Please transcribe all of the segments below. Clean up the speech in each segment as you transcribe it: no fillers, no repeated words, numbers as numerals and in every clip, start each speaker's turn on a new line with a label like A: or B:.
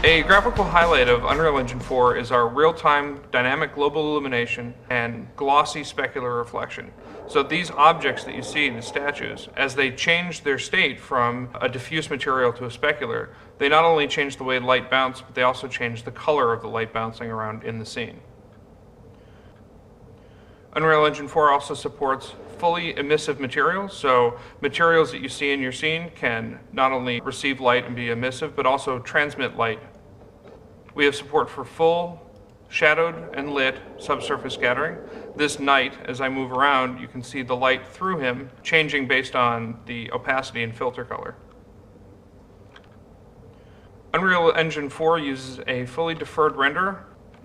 A: A graphical highlight of Unreal Engine 4 is our real-time dynamic global illumination and glossy specular reflection. So these objects that you see, the statues, as they change their state from a diffuse material to a specular, they not only change the way light bounces, but they also change the color of the light bouncing around in the scene. Unreal Engine 4 also supports fully emissive materials, so materials that you see in your scene can not only receive light and be emissive, but also transmit light. We have support for full shadowed and lit subsurface scattering. This night, as I move around, you can see the light through him changing based on the opacity and filter color. Unreal Engine 4 uses a fully deferred renderer.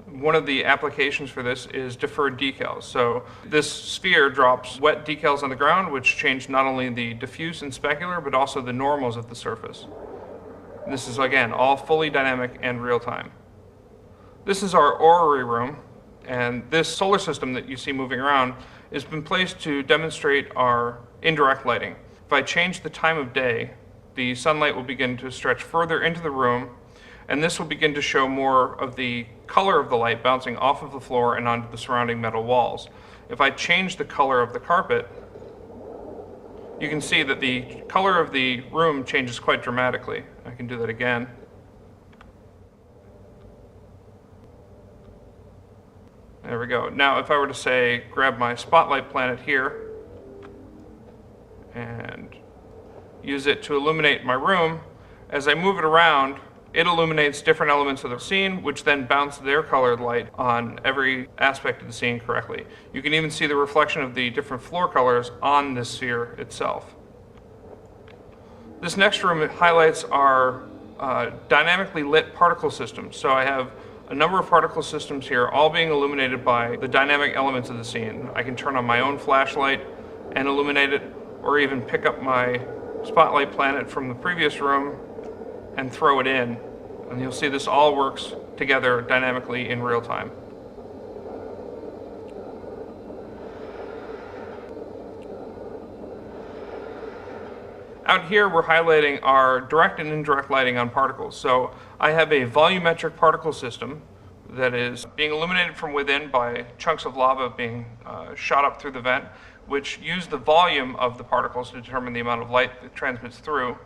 A: One of the applications for this is deferred decals. So this sphere drops wet decals on the ground, which change not only the diffuse and specular, but also the normals of the surface. This is, again, all fully dynamic and real-time. This is our orrery room, and this solar system that you see moving around has been placed to demonstrate our indirect lighting. If I change the time of day, the sunlight will begin to stretch further into the room, and this will begin to show more of the color of the light bouncing off of the floor and onto the surrounding metal walls. If I change the color of the carpet, you can see that the color of the room changes quite dramatically. I can do that again. There we go. Now if I were to say, grab my spotlight planet here and use it to illuminate my room, as I move it around, it illuminates different elements of the scene, which then bounce their colored light on every aspect of the scene correctly. You can even see the reflection of the different floor colors on this sphere itself. This next room highlights our dynamically lit particle systems. So I have a number of particle systems here, all being illuminated by the dynamic elements of the scene. I can turn on my own flashlight and illuminate it, or even pick up my spotlight planet from the previous room and throw it in. And you'll see this all works together dynamically in real time. Out here, we're highlighting our direct and indirect lighting on particles. So I have a volumetric particle system that is being illuminated from within by chunks of lava being shot up through the vent, which use the volume of the particles to determine the amount of light that transmits through.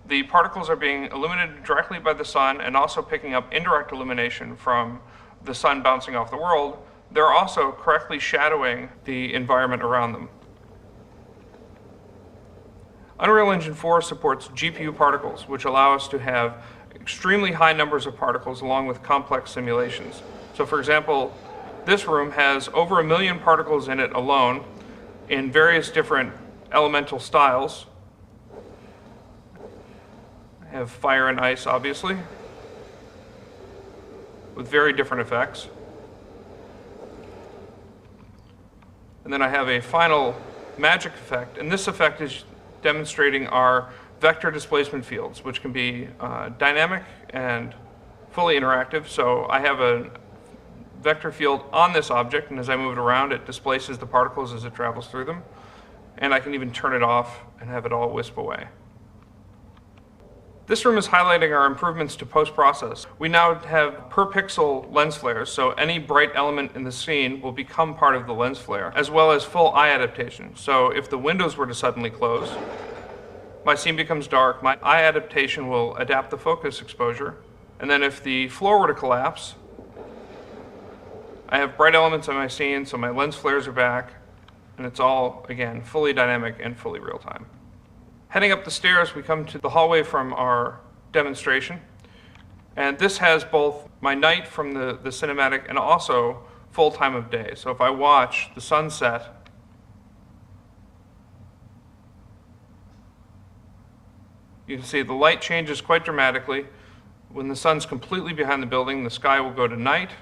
A: The particles are being illuminated directly by the sun and also picking up indirect illumination from the sun bouncing off the world. They're also correctly shadowing the environment around them. Unreal Engine 4 supports GPU particles, which allow us to have extremely high numbers of particles along with complex simulations. So for example, this room has over 1 million particles in it alone in various different elemental styles. I have fire and ice, obviously, with very different effects. And then I have a final magic effect, and this effect is demonstrating our vector displacement fields, which can be dynamic and fully interactive. So I have a vector field on this object, and as I move it around, it displaces the particles as it travels through them. And I can even turn it off and have it all wisp away. This room is highlighting our improvements to post-process. We now have per pixel lens flares, so any bright element in the scene will become part of the lens flare, as well as full eye adaptation. So if the windows were to suddenly close, my scene becomes dark, my eye adaptation will adapt the focus exposure, and then if the floor were to collapse, I have bright elements in my scene, so my lens flares are back, and it's all, again, fully dynamic and fully real-time. Heading up the stairs, we come to the hallway from our demonstration. And this has both my night from the cinematic and also full time of day. So if I watch the sunset, you can see the light changes quite dramatically. When the sun's completely behind the building, the sky will go to night.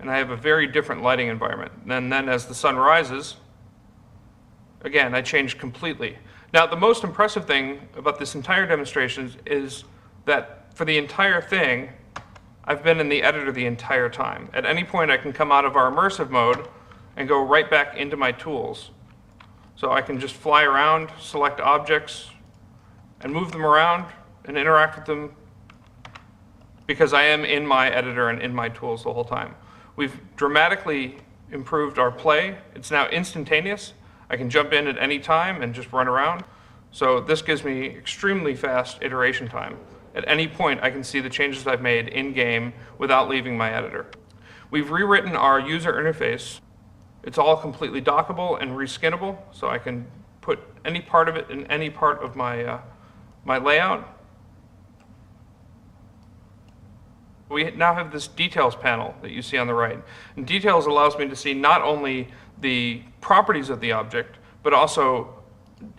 A: And I have a very different lighting environment. And then as the sun rises, again, I change completely. Now, the most impressive thing about this entire demonstration is that for the entire thing, I've been in the editor the entire time. At any point, I can come out of our immersive mode and go right back into my tools. So I can just fly around, select objects, and move them around and interact with them because I am in my editor and in my tools the whole time. We've dramatically improved our play. It's now instantaneous. I can jump in at any time and just run around. So this gives me extremely fast iteration time. At any point, I can see the changes I've made in-game without leaving my editor. We've rewritten our user interface. It's all completely dockable and reskinnable, so I can put any part of it in any part of my, my layout. We now have this details panel that you see on the right. And details allows me to see not only the properties of the object, but also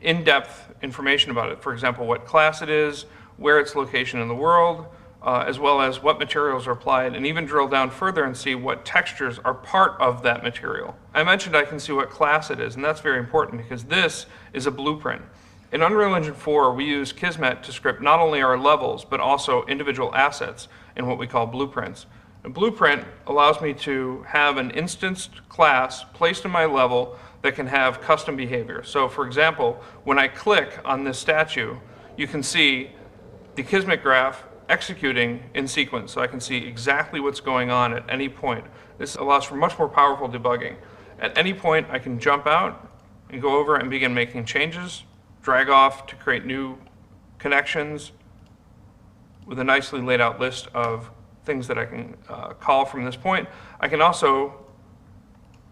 A: in-depth information about it. For example, what class it is, where its location in the world, as well as what materials are applied, and even drill down further and see what textures are part of that material. I mentioned I can see what class it is, and that's very important because this is a blueprint. In Unreal Engine 4, we use Kismet to script not only our levels, but also individual assets in what we call blueprints. A blueprint allows me to have an instanced class placed in my level that can have custom behavior. So for example, when I click on this statue, you can see the Kismet graph executing in sequence, so I can see exactly what's going on at any point. This allows for much more powerful debugging. At any point, I can jump out and go over and begin making changes, drag off to create new connections with a nicely laid out list of things that I can call from this point. I can also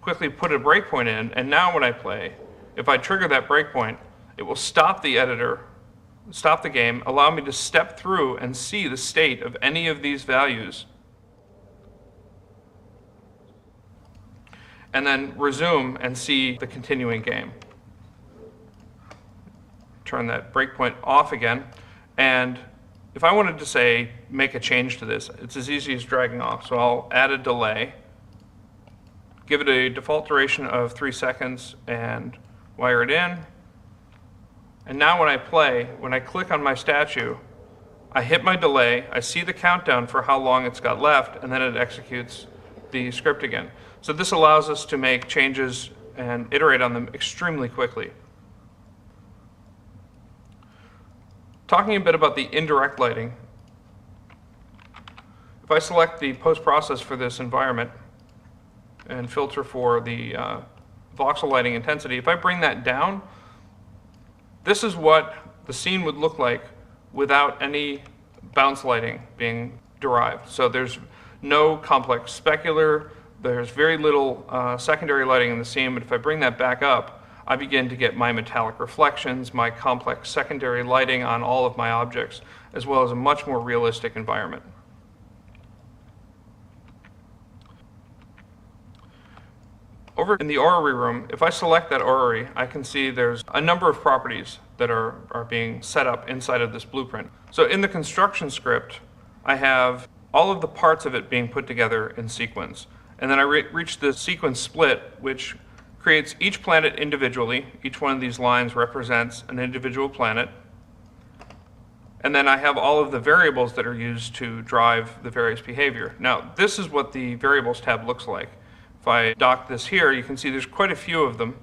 A: quickly put a breakpoint in, and now when I play, if I trigger that breakpoint, it will stop the editor, stop the game, allow me to step through and see the state of any of these values, and then resume and see the continuing game. Turn that breakpoint off again, and if I wanted to say make a change to this, it's as easy as dragging off. So I'll add a delay, give it a default duration of 3 seconds, and wire it in. And now when I play, when I click on my statue, I hit my delay, I see the countdown for how long it's got left, and then it executes the script again. So this allows us to make changes and iterate on them extremely quickly. Talking a bit about the indirect lighting, if I select the post-process for this environment and filter for the voxel lighting intensity, if I bring that down, this is what the scene would look like without any bounce lighting being derived. So there's no complex specular, there's very little secondary lighting in the scene, but if I bring that back up, I begin to get my metallic reflections, my complex secondary lighting on all of my objects, as well as a much more realistic environment. Over in the orrery room, if I select that orrery, I can see there's a number of properties that are being set up inside of this blueprint. So in the construction script, I have all of the parts of it being put together in sequence. And then I reach the sequence split, which creates each planet individually. Each one of these lines represents an individual planet. And then I have all of the variables that are used to drive the various behavior. Now, this is what the variables tab looks like. If I dock this here, you can see there's quite a few of them.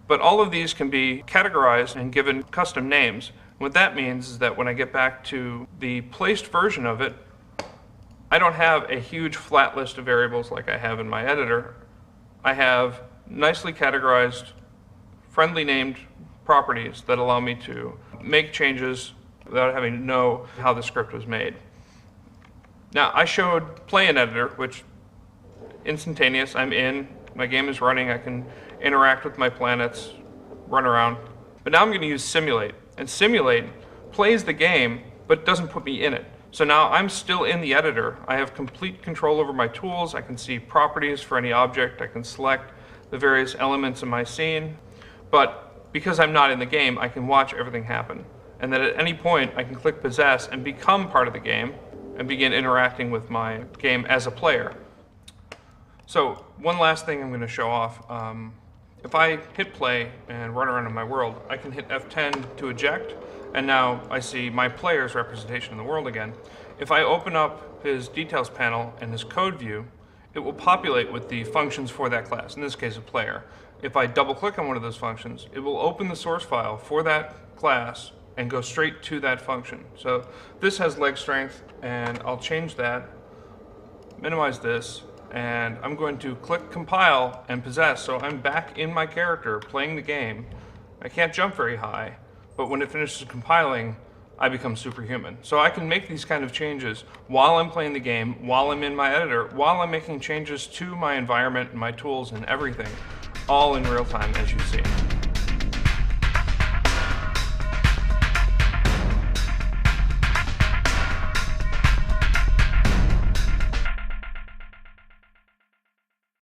A: But all of these can be categorized and given custom names. What that means is that when I get back to the placed version of it, I don't have a huge flat list of variables like I have in my editor. I have nicely categorized, friendly named properties that allow me to make changes without having to know how the script was made. Now, I showed Play in Editor, which instantaneous, I'm in, my game is running, I can interact with my planets, run around. But now I'm going to use Simulate. And Simulate plays the game, but doesn't put me in it. So now I'm still in the editor. I have complete control over my tools. I can see properties for any object. I can select the various elements in my scene. But because I'm not in the game, I can watch everything happen. And then at any point, I can click Possess and become part of the game and begin interacting with my game as a player. So one last thing I'm going to show off. If I hit play and run around in my world, I can hit F10 to eject, and now I see my player's representation in the world again. If I open up his details panel and his code view, it will populate with the functions for that class, in this case a player. If I double click on one of those functions, it will open the source file for that class and go straight to that function. So this has leg strength, and I'll change that, minimize this, and I'm going to click compile and possess. So I'm back in my character playing the game. I can't jump very high, but when it finishes compiling, I become superhuman. So I can make these kind of changes while I'm playing the game, while I'm in my editor, while I'm making changes to my environment and my tools and everything, all in real time, as you see.